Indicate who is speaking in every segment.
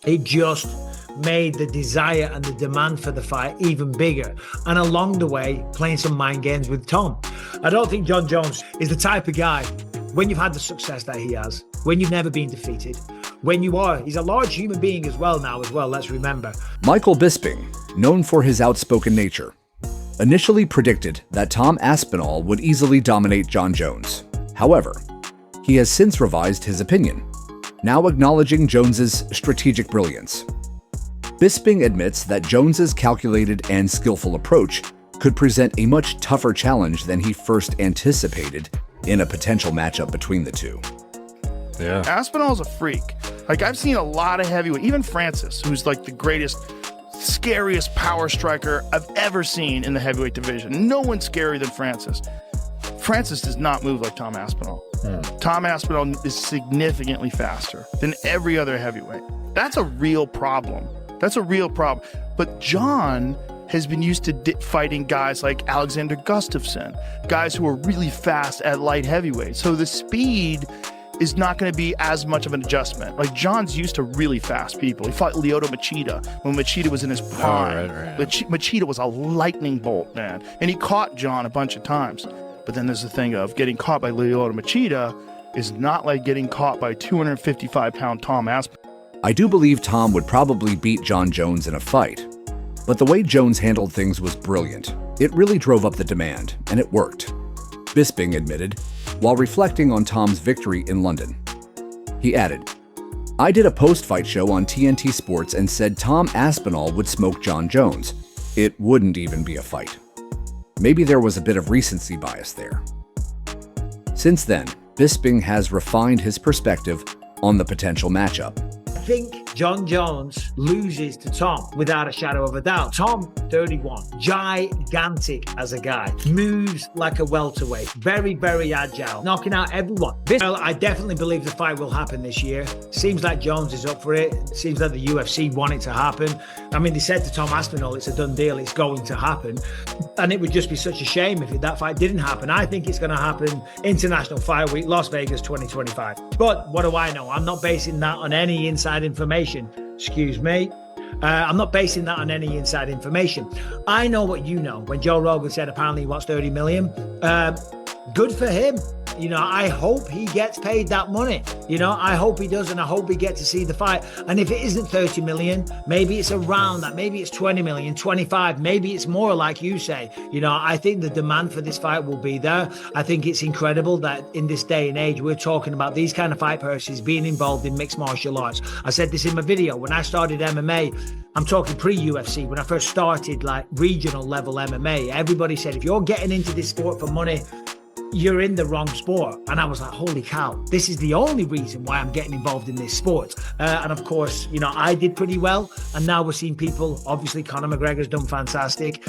Speaker 1: It just made the desire and the demand for the fight even bigger. And along the way, playing some mind games with Tom. I don't think Jon Jones is the type of guy, when you've had the success that he has, when you've never been defeated, he's a large human being as well, let's remember.
Speaker 2: Michael Bisping, known for his outspoken nature, initially predicted that Tom Aspinall would easily dominate Jon Jones. However, he has since revised his opinion, now acknowledging Jones's strategic brilliance. Bisping admits that Jones's calculated and skillful approach could present a much tougher challenge than he first anticipated in a potential matchup between the two.
Speaker 3: Yeah.
Speaker 4: Aspinall's a freak. Like, I've seen a lot of heavyweight, even Francis, who's like the greatest, scariest power striker I've ever seen in the heavyweight division. No one's scarier than Francis. Francis does not move like Tom Aspinall. Tom Aspinall is significantly faster than every other heavyweight. That's a real problem. But Jon has been used to fighting guys like Alexander Gustafsson, guys who are really fast at light heavyweight. So the speed is not going to be as much of an adjustment. Like, Jon's used to really fast people. He fought Lyoto Machida when Machida was in his prime.
Speaker 3: Right.
Speaker 4: Machida was a lightning bolt, man. And he caught Jon a bunch of times. But then there's the thing of getting caught by Lyoto Machida is not like getting caught by 255-pound Tom Aspinall.
Speaker 2: I do believe Tom would probably beat Jon Jones in a fight, but the way Jones handled things was brilliant. It really drove up the demand, and it worked, Bisping admitted, while reflecting on Tom's victory in London. He added, "I did a post-fight show on TNT Sports and said Tom Aspinall would smoke Jon Jones. It wouldn't even be a fight. Maybe there was a bit of recency bias there." Since then, Bisping has refined his perspective on the potential matchup.
Speaker 1: I think Jon Jones loses to Tom without a shadow of a doubt. Tom, 31, gigantic as a guy, moves like a welterweight, very, very agile, knocking out everyone. I definitely believe the fight will happen this year. Seems like Jones is up for it. Seems like the UFC want it to happen. I mean, they said to Tom Aspinall, it's a done deal, it's going to happen. And it would just be such a shame if that fight didn't happen. I think it's going to happen International Fight Week, Las Vegas 2025. But what do I know? I'm not basing that on any inside information. Excuse me. I'm not basing that on any inside information. I know what you know. When Joe Rogan said apparently he wants 30 million, good for him. You know, I hope he gets paid that money. You know, I hope he does, and I hope we get to see the fight. And if it isn't 30 million, maybe it's around that. Maybe it's 20 million, 25, maybe it's more, like you say. You know, I think the demand for this fight will be there. I think it's incredible that in this day and age, we're talking about these kind of fight purses being involved in mixed martial arts. I said this in my video. When I started MMA, I'm talking pre-UFC, when I first started like regional level MMA, everybody said, if you're getting into this sport for money, you're in the wrong sport. And I was like, holy cow, this is the only reason why I'm getting involved in this sport. And of course, you know, I did pretty well. And now we're seeing people, obviously Conor McGregor's done fantastic.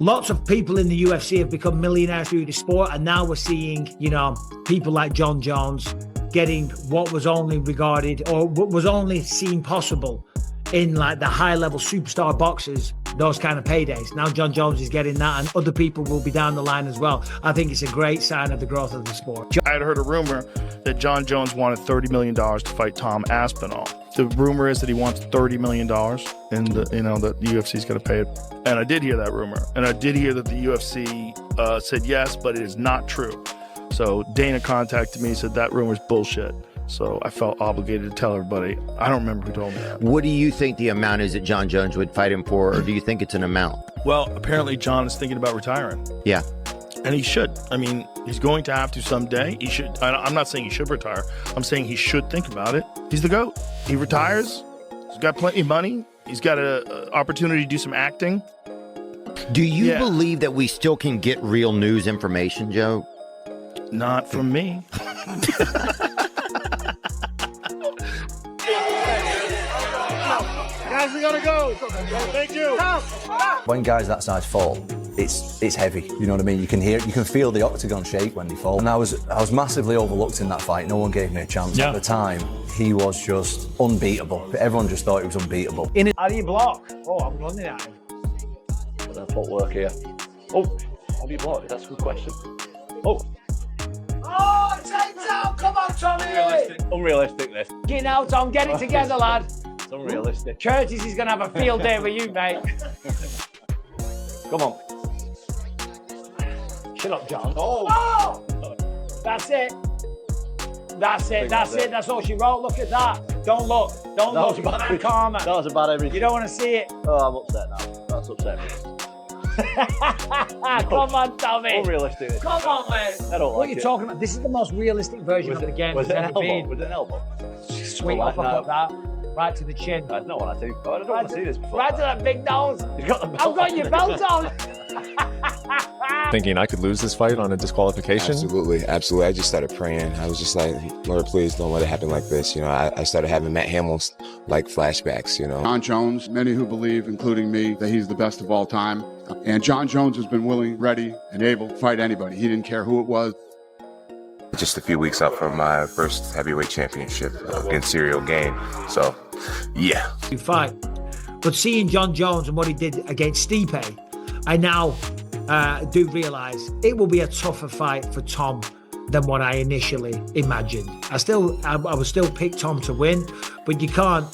Speaker 1: Lots of people in the UFC have become millionaires through the sport. And now we're seeing, you know, people like Jon Jones getting what was only regarded or what was only seen possible in like the high level superstar boxers, those kind of paydays. Now Jon Jones is getting that, and other people will be down the line as well. I think it's a great sign of the growth of the sport.
Speaker 4: I had heard a rumor that Jon Jones wanted $30 million to fight Tom Aspinall. The rumor is that he wants $30 million, and that the UFC is going to pay it. And I did hear that rumor, and I did hear that the UFC said yes, but it is not true. So Dana contacted me and said that rumor's bullshit. So I felt obligated to tell everybody. I don't remember who told me that.
Speaker 5: What do you think the amount is that Jon Jones would fight him for, or do you think it's an amount?
Speaker 4: Well, apparently Jon is thinking about retiring.
Speaker 5: Yeah.
Speaker 4: And he should. I mean, he's going to have to someday. He should. I'm not saying he should retire. I'm saying he should think about it. He's the GOAT. He retires. He's got plenty of money. He's got an opportunity to do some acting.
Speaker 5: Do you believe that we still can get real news information, Joe?
Speaker 4: Not from me.
Speaker 6: Guys, we gotta go. Thank you.
Speaker 7: When guys that size fall, it's heavy. You know what I mean? You can hear, you can feel the octagon shake when they fall. And I was massively overlooked in that fight. No one gave me a chance at the time. He was just unbeatable. Everyone just thought he was unbeatable.
Speaker 1: How do you block? Oh, I'm running at him.
Speaker 8: I'm gonna footwork here. Oh, how do you block? That's a good question. Oh,
Speaker 1: takedown! Come on, Tommy!
Speaker 8: unrealistic this.
Speaker 1: Get now, Tom. Get it together, lad.
Speaker 8: It's unrealistic.
Speaker 1: Curtis is going to have a field day with you, mate.
Speaker 8: Come on.
Speaker 1: Shut up, John.
Speaker 8: Oh!
Speaker 1: That's it. That's it. That's it. That's all she wrote. Look at that. Don't look. Don't look.
Speaker 8: Bad
Speaker 1: karma.
Speaker 8: That was about everything.
Speaker 1: You don't want to see it.
Speaker 8: Oh, I'm upset now. That's upset me.
Speaker 1: Come on, Tommy.
Speaker 8: Unrealistic.
Speaker 1: Come on, man.
Speaker 8: I don't like
Speaker 1: what are you talking about? This is the most realistic version of the game.
Speaker 8: Was it an
Speaker 1: ever been.
Speaker 8: elbow? Was it an elbow?
Speaker 1: Sweet
Speaker 8: Well,
Speaker 1: uppercut that. Right to the chin.
Speaker 8: I don't want to see. I don't want to see this before.
Speaker 1: Right to that big nose.
Speaker 8: You got the belt.
Speaker 1: I've got your belt on.
Speaker 3: Thinking I could lose this fight on a disqualification?
Speaker 9: Absolutely. I just started praying. I was just like, Lord, please don't let it happen like this. I started having Matt Hamill's like flashbacks,
Speaker 10: Jon Jones, many who believe, including me, that he's the best of all time. And Jon Jones has been willing, ready, and able to fight anybody. He didn't care who it was.
Speaker 9: Just a few weeks out from my first heavyweight championship against Serial Game. So, yeah.
Speaker 1: You fight. But seeing Jon Jones and what he did against Stipe, I now do realise it will be a tougher fight for Tom than what I initially imagined. I would still pick Tom to win, but you can't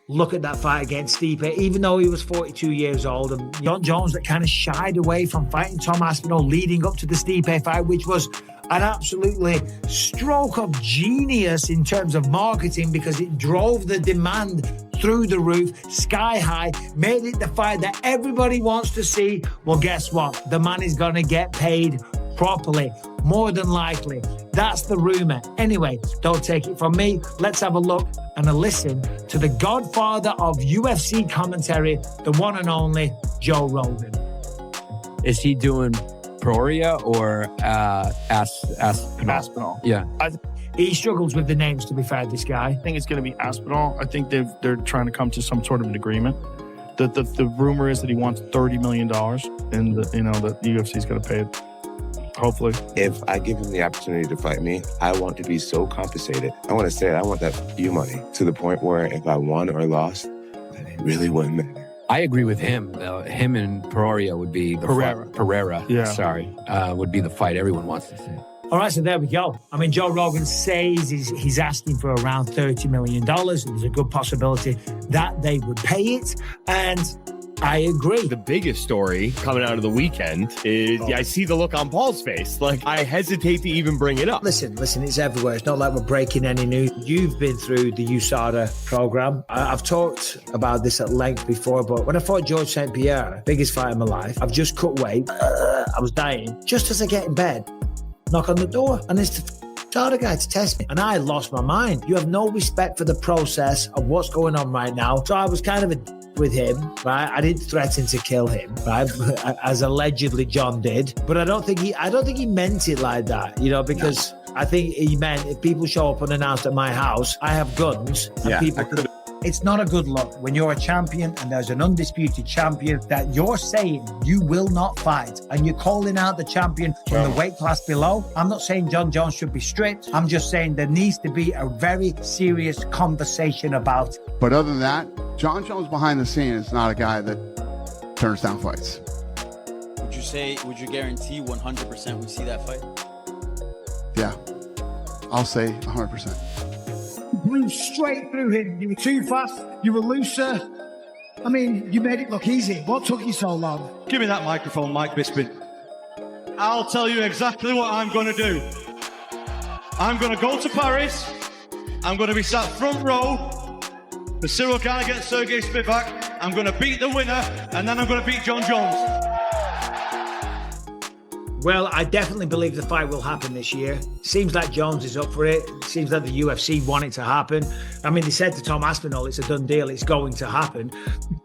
Speaker 1: look at that fight against Stipe, even though he was 42 years old, and Jon Jones that kind of shied away from fighting Tom Aspinall leading up to the Stipe fight, which was an absolutely stroke of genius in terms of marketing, because it drove the demand through the roof, sky high, made it the fight that everybody wants to see. Well, guess what? The man is going to get paid properly, more than likely. That's the rumor. Anyway, don't take it from me. Let's have a look and a listen to the godfather of UFC commentary, the one and only Joe Rogan.
Speaker 11: Is he doing Peoria or Aspinall? Yeah.
Speaker 1: He struggles with the names, to be fair, this guy.
Speaker 4: I think it's going to be Aspinall. I think they're trying to come to some sort of an agreement. The rumor is that he wants $30 million, and that the UFC is going to pay it. Hopefully.
Speaker 9: If I give him the opportunity to fight me, I want to be so compensated. I want to say it. I want that few money to the point where if I won or lost, it really wouldn't matter.
Speaker 11: I agree with him. Him and Pereira would be the Pereira.
Speaker 4: Yeah.
Speaker 11: Sorry, would be the fight everyone wants to see.
Speaker 1: All right, so there we go. I mean, Joe Rogan says he's asking for around $30 million. There's a good possibility that they would pay it. And I agree.
Speaker 12: The biggest story coming out of the weekend is I see the look on Paul's face. Like, I hesitate to even bring it up.
Speaker 1: Listen, it's everywhere. It's not like we're breaking any news. You've been through the USADA program. I've talked about this at length before, but when I fought George St. Pierre, biggest fight of my life, I've just cut weight. I was dying. Just as I get in bed, knock on the door, and it's the USADA guy to test me. And I lost my mind. You have no respect for the process of what's going on right now. So I was kind of with him, right? I didn't threaten to kill him, right? As allegedly John did. But I don't think he meant it like that, because I think he meant if people show up unannounced at my house, I have guns, and people could. It's not a good look when you're a champion and there's an undisputed champion that you're saying you will not fight, and you're calling out the champion from the weight class below. I'm not saying Jon Jones should be stripped. I'm just saying there needs to be a very serious conversation about it.
Speaker 10: But other than that, Jon Jones behind the scenes is not a guy that turns down fights.
Speaker 13: Would you guarantee 100% we see that fight?
Speaker 10: Yeah, I'll say 100%.
Speaker 1: Blew straight through him. You were too fast. You were looser. I mean, you made it look easy. What took you so long?
Speaker 6: Give me that microphone, Mike Bisping. I'll tell you exactly what I'm going to do. I'm going to go to Paris. I'm going to be sat front row. The Cyril Gane against Sergey Spivak. I'm going to beat the winner, and then I'm going to beat Jon Jones.
Speaker 1: Well, I definitely believe the fight will happen this year. Seems like Jones is up for it. Seems like the UFC want it to happen. I mean, they said to Tom Aspinall, it's a done deal. It's going to happen.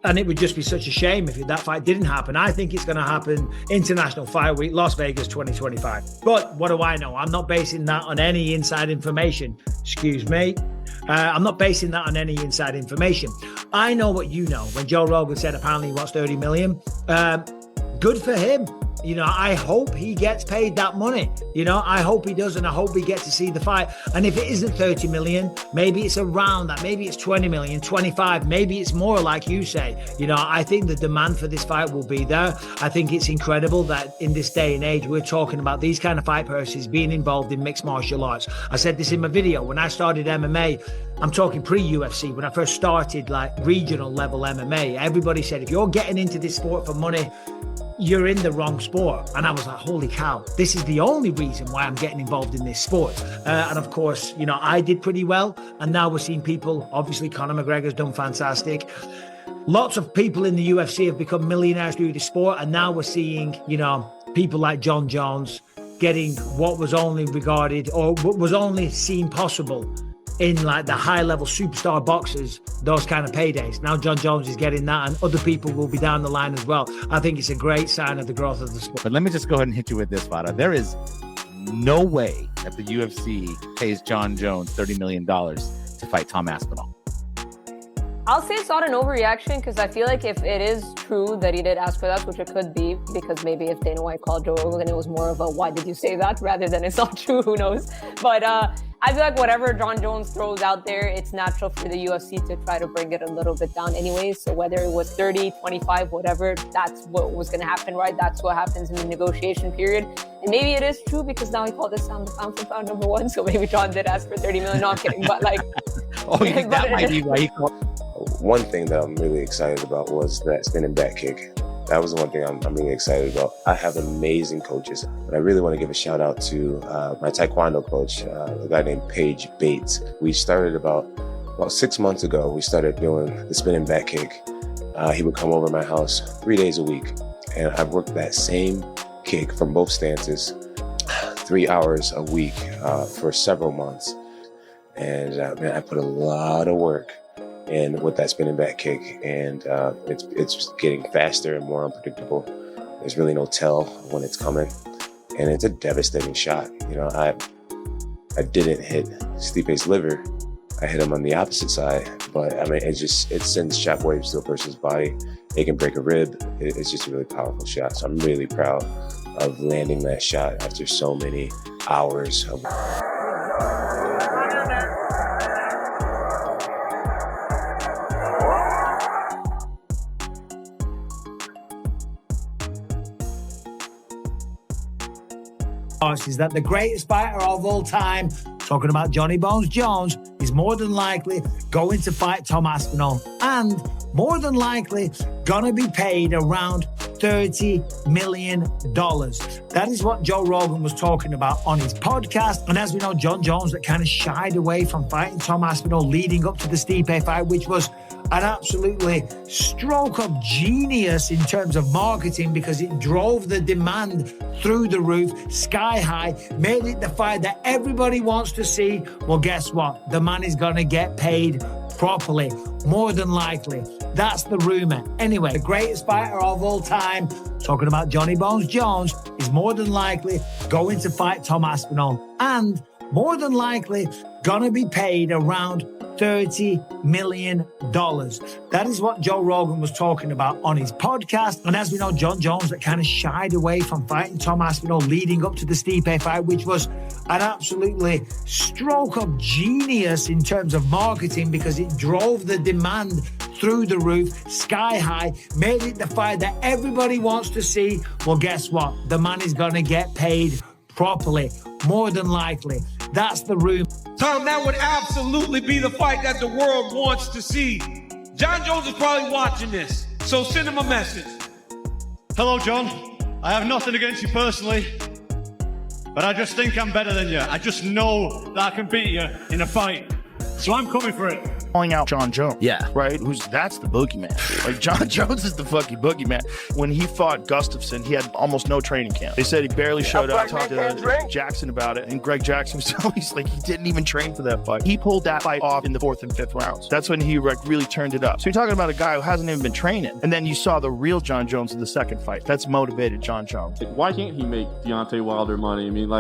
Speaker 1: And it would just be such a shame if that fight didn't happen. I think it's going to happen International Fight Week, Las Vegas 2025. But what do I know? I'm not basing that on any inside information. Excuse me. I'm not basing that on any inside information. I know what you know. When Joe Rogan said apparently he wants $30 million, good for him. I hope he gets paid that money. I hope he does, and I hope we get to see the fight. And if it isn't 30 million, maybe it's around that. Maybe it's 20 million, 25. Maybe it's more, like you say. I think the demand for this fight will be there. I think it's incredible that in this day and age, we're talking about these kind of fight purses being involved in mixed martial arts. I said this in my video. When I started MMA, I'm talking pre-UFC, when I first started like regional level MMA, everybody said, if you're getting into this sport for money, you're in the wrong sport. And I was like, holy cow, this is the only reason why I'm getting involved in this sport. And of course, you know, I did pretty well. And now we're seeing people, obviously Conor McGregor's done fantastic. Lots of people in the UFC have become millionaires through the sport. And now we're seeing, you know, people like Jon Jones getting what was only regarded or what was only seen possible in like the high level superstar boxers, those kind of paydays. Now Jon Jones is getting that, and other people will be down the line as well. I think it's a great sign of the growth of the sport.
Speaker 14: But let me just go ahead and hit you with this, Vada. There is no way that the UFC pays Jon Jones $30 million to fight Tom Aspinall.
Speaker 15: I'll say it's not an overreaction, because I feel like if it is true that he did ask for that, which it could be, because maybe if Dana White called Joe Rogan, it was more of a why did you say that rather than it's not true, who knows. But I feel like whatever Jon Jones throws out there, it's natural for the UFC to try to bring it a little bit down anyways. So whether it was 30, 25, whatever, that's what was going to happen, right? That's what happens in the negotiation period. And maybe it is true, because now he called this pound for pound number one. So maybe Jon did ask for 30 million. No, I'm kidding. But like,
Speaker 14: that might be why he called.
Speaker 9: One thing that I'm really excited about was that spinning back kick. That was the one thing I'm really excited about. I have amazing coaches, but I really want to give a shout out to my Taekwondo coach, a guy named Paige Bates. We started about 6 months ago. We started doing the spinning back kick. He would come over to my house 3 days a week, and I've worked that same kick from both stances 3 hours a week for several months. And man, I put a lot of work in with that spinning back kick, and it's just getting faster and more unpredictable. There's really no tell when it's coming, and it's a devastating shot. You know, I didn't hit Stipe's liver. I hit him on the opposite side, but I mean, it sends shockwaves to a person's body. It can break a rib. It's just a really powerful shot. So I'm really proud of landing that shot after so many hours of
Speaker 1: is that the greatest fighter of all time, talking about Johnny Bones Jones, is more than likely going to fight Tom Aspinall, and more than likely gonna be paid around $30 million. That is what Joe Rogan was talking about on his podcast. And as we know, Jon Jones that kind of shied away from fighting Tom Aspinall leading up to the Stipe fight, which was an absolutely stroke of genius in terms of marketing, because it drove the demand through the roof, sky high, made it the fight that everybody wants to see. Well, guess what? The man is going to get paid properly, more than likely. That's the rumor. Anyway, the greatest fighter of all time, talking about Johnny Bones Jones, is more than likely going to fight Tom Aspinall, and more than likely gonna be paid around $30 million. That is what Joe Rogan was talking about on his podcast. And as we know, Jon Jones that kind of shied away from fighting Tom Aspinall leading up to the Stipe fight, which was an absolutely stroke of genius in terms of marketing, because it drove the demand through the roof, sky high, made it the fight that everybody wants to see. Well, guess what? The man is going to get paid properly, more than likely. That's the room.
Speaker 16: Tom, that would absolutely be the fight that the world wants to see. Jon Jones is probably watching this, so send him a message.
Speaker 6: Hello, John. I have nothing against you personally, but I just think I'm better than you. I just know that I can beat you in a fight, so I'm coming for it.
Speaker 4: Calling out Jon Jones.
Speaker 7: Yeah.
Speaker 4: Right? That's the boogeyman. Like, Jon Jones is the fucking boogeyman. When he fought Gustafsson, he had almost no training camp. They said he barely showed up, talked to Jackson about it, and Greg Jackson was always like, he didn't even train for that fight. He pulled that fight off in the 4th and 5th rounds. That's when he really turned it up. So you're talking about a guy who hasn't even been training. And then you saw the real Jon Jones in the second fight. That's motivated Jon Jones.
Speaker 3: Why can't he make Deontay Wilder money? I mean,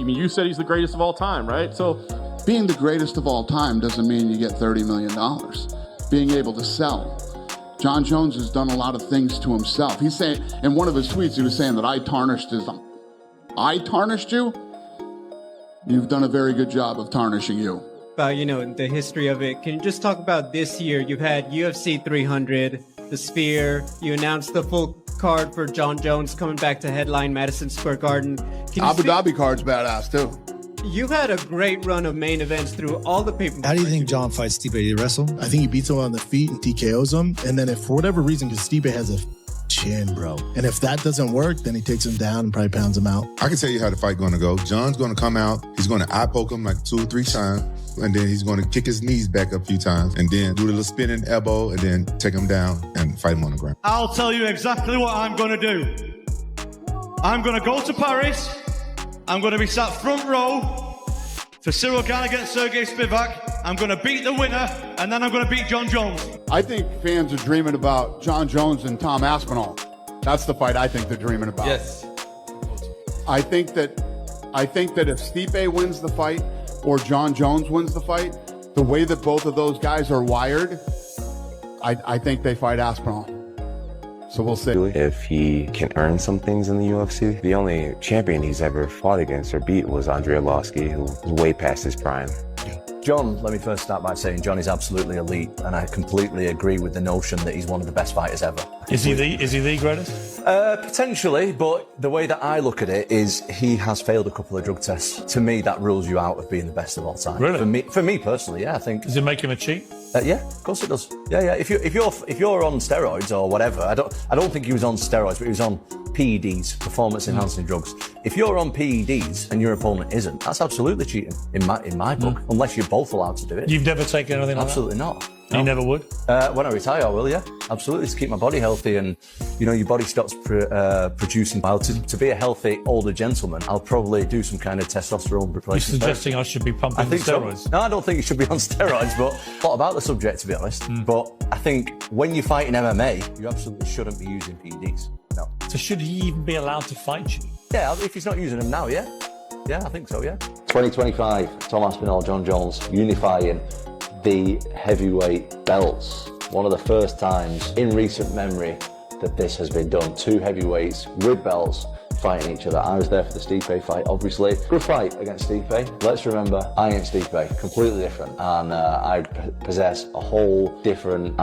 Speaker 3: you said he's the greatest of all time, right? So
Speaker 10: being the greatest of all time doesn't mean you get $30 million. Being able to sell. Jon Jones has done a lot of things to himself. He's saying, in one of his tweets, he was saying that I tarnished you? You've done a very good job of tarnishing you.
Speaker 17: About, the history of it. Can you just talk about this year? You've had UFC 300, the Sphere. You announced the full card for Jon Jones coming back to headline Madison Square Garden.
Speaker 10: Abu Dhabi card's badass too.
Speaker 17: You've had a great run of main events through all the pay-per-views.
Speaker 18: How do you think John fights Stipe? Did he wrestle?
Speaker 4: I think he beats him on the feet and TKOs him. And then if for whatever reason, because Stipe has a chin, bro. And if that doesn't work, then he takes him down and probably pounds him out.
Speaker 19: I can tell you how the fight going to go. John's going to come out. He's going to eye poke him like 2 or 3 times. And then he's going to kick his knees back a few times. And then do a little spinning elbow. And then take him down and fight him on the ground.
Speaker 6: I'll tell you exactly what I'm going to do. I'm going to go to Paris. I'm going to be sat front row for Cyril Gane against Sergey Spivak. I'm going to beat the winner, and then I'm going to beat Jon Jones.
Speaker 10: I think fans are dreaming about Jon Jones and Tom Aspinall. That's the fight I think they're dreaming about.
Speaker 13: Yes.
Speaker 10: I think that if Stipe wins the fight or Jon Jones wins the fight, the way that both of those guys are wired, I think they fight Aspinall. So we'll see.
Speaker 9: If he can earn some things in the UFC, the only champion he's ever fought against or beat was Andrei Arlovski, who was way past his prime.
Speaker 7: John, let me first start by saying John is absolutely elite, and I completely agree with the notion that he's one of the best fighters ever.
Speaker 18: Is he the greatest?
Speaker 7: Potentially, but the way that I look at it is he has failed a couple of drug tests. To me, that rules you out of being the best of all time.
Speaker 18: Really?
Speaker 7: For me personally, yeah, I think.
Speaker 18: Does it make him a cheat?
Speaker 7: Yeah, of course it does. Yeah. If you're on steroids or whatever, I don't think he was on steroids, but he was on PEDs, performance enhancing drugs. If you're on PEDs and your opponent isn't, that's absolutely cheating in my book, unless you're both allowed to do it.
Speaker 18: You've never taken anything like
Speaker 7: Absolutely not.
Speaker 18: that? You never would?
Speaker 7: When I retire, I will, yeah. Absolutely, to keep my body healthy and, your body stops producing. Well, to be a healthy older gentleman, I'll probably do some kind of testosterone replacement.
Speaker 18: You're suggesting I should be pumping
Speaker 7: I think
Speaker 18: steroids?
Speaker 7: So. No, I don't think you should be on steroids, but a lot about the subject, to be honest. But I think when you fight in MMA, you absolutely shouldn't be using PEDs. No.
Speaker 18: So should he even be allowed to fight you?
Speaker 7: Yeah, if he's not using them now, yeah. Yeah, I think so, yeah. 2025, Tom Aspinall, Jon Jones, unifying the heavyweight belts. One of the first times in recent memory that this has been done. 2 heavyweights with belts fighting each other. I was there for the Stipe fight, obviously. Good fight against Stipe. Let's remember, I ain't Stipe, completely different. And I possess a whole different